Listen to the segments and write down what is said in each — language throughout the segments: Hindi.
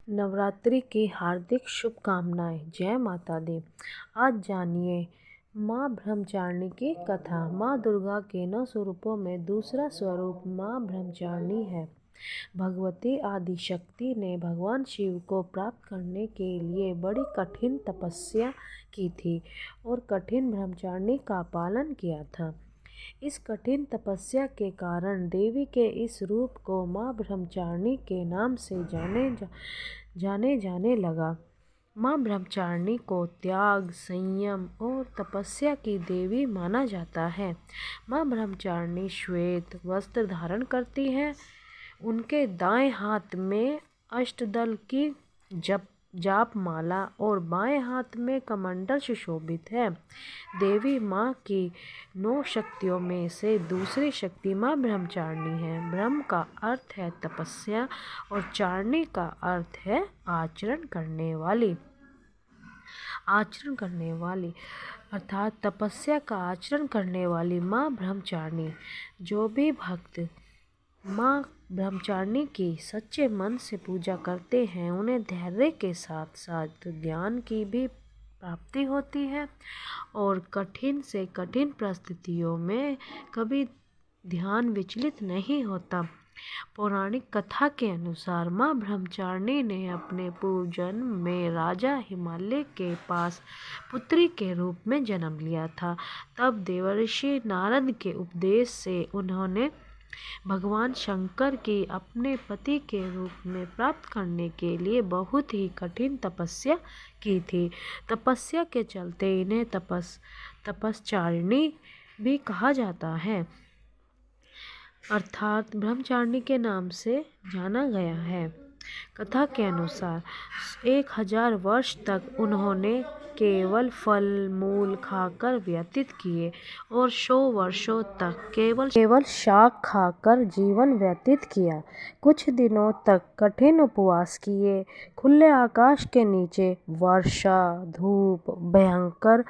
नवरात्रि की हार्दिक शुभकामनाएं। जय माता दी। आज जानिए माँ ब्रह्मचारिणी की कथा। माँ दुर्गा के 9 स्वरूपों में दूसरा स्वरूप माँ ब्रह्मचारिणी है। भगवती आदिशक्ति ने भगवान शिव को प्राप्त करने के लिए बड़ी कठिन तपस्या की थी और कठिन ब्रह्मचारिणी का पालन किया था। इस कठिन तपस्या के कारण देवी के इस रूप को माँ ब्रह्मचारिणी के नाम से जाने लगा। माँ ब्रह्मचारिणी को त्याग, संयम और तपस्या की देवी माना जाता है। माँ ब्रह्मचारिणी श्वेत वस्त्र धारण करती हैं। उनके दाएं हाथ में अष्टदल की जाप माला और बाएं हाथ में कमंडल सुशोभित है। देवी माँ की 9 शक्तियों में से दूसरी शक्ति माँ ब्रह्मचारिणी है। ब्रह्म का अर्थ है तपस्या और चारिणी का अर्थ है आचरण करने वाली अर्थात तपस्या का आचरण करने वाली माँ ब्रह्मचारिणी। जो भी भक्त माँ ब्रह्मचारिणी की सच्चे मन से पूजा करते हैं उन्हें धैर्य के साथ साथ ज्ञान की भी प्राप्ति होती है और कठिन से कठिन परिस्थितियों में कभी ध्यान विचलित नहीं होता। पौराणिक कथा के अनुसार माँ ब्रह्मचारिणी ने अपने पूर्व जन्म में राजा हिमालय के पास पुत्री के रूप में जन्म लिया था। तब देवर्षि नारद के उपदेश से उन्होंने भगवान शंकर की अपने पति के रूप में प्राप्त करने के लिए बहुत ही कठिन तपस्या की थी। तपस्या के चलते इन्हें तपस्चारिणी भी कहा जाता है अर्थात ब्रह्मचारिणी के नाम से जाना गया है। कथा के अनुसार 1000 वर्ष तक उन्होंने केवल फल मूल खाकर व्यतीत किए और 100 वर्षों तक केवल शाक खाकर जीवन व्यतीत किया। कुछ दिनों तक कठिन उपवास किए। खुले आकाश के नीचे वर्षा, धूप, भयंकर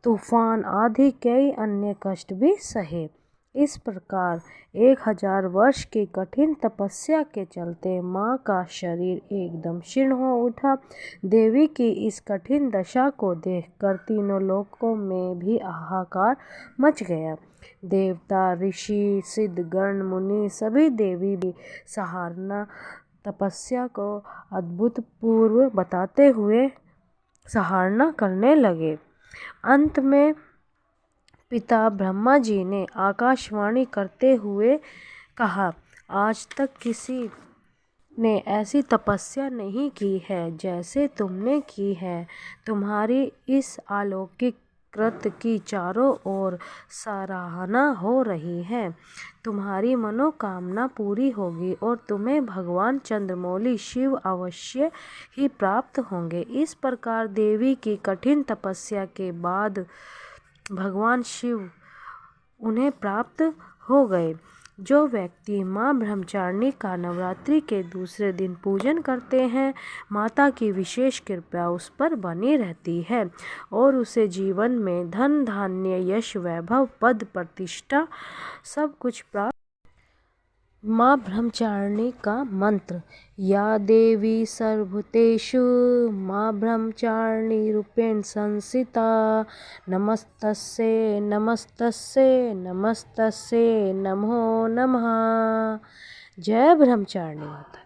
तूफान आदि कई अन्य कष्ट भी सहे। इस प्रकार 1000 वर्ष की कठिन तपस्या के चलते माँ का शरीर एकदम क्षीण हो उठा। देवी की इस कठिन दशा को देखकर तीनों लोकों में भी हाहाकार मच गया। देवता, ऋषि, सिद्धगण, मुनि सभी देवी भी सराहना तपस्या को अभूतपूर्व बताते हुए सराहना करने लगे। अंत में पिता ब्रह्मा जी ने आकाशवाणी करते हुए कहा, आज तक किसी ने ऐसी तपस्या नहीं की है जैसे तुमने की है। तुम्हारी इस अलौकिक कृत्य की चारों ओर सराहना हो रही है। तुम्हारी मनोकामना पूरी होगी और तुम्हें भगवान चंद्रमौली शिव अवश्य ही प्राप्त होंगे। इस प्रकार देवी की कठिन तपस्या के बाद भगवान शिव उन्हें प्राप्त हो गए। जो व्यक्ति माँ ब्रह्मचारिणी का नवरात्रि के दूसरे दिन पूजन करते हैं, माता की विशेष कृपा उस पर बनी रहती है और उसे जीवन में धन धान्य, यश, वैभव, पद, प्रतिष्ठा सब कुछ प्राप्त। माँ ब्रह्मचारिणी का मंत्र। या देवी सर्वभूतेषु माँ ब्रह्मचारिणी रूपेण संस्थिता नमस्तस्यै नमस्तस्यै नमस्तस्यै नमो नमः। जय ब्रह्मचारिणी माता।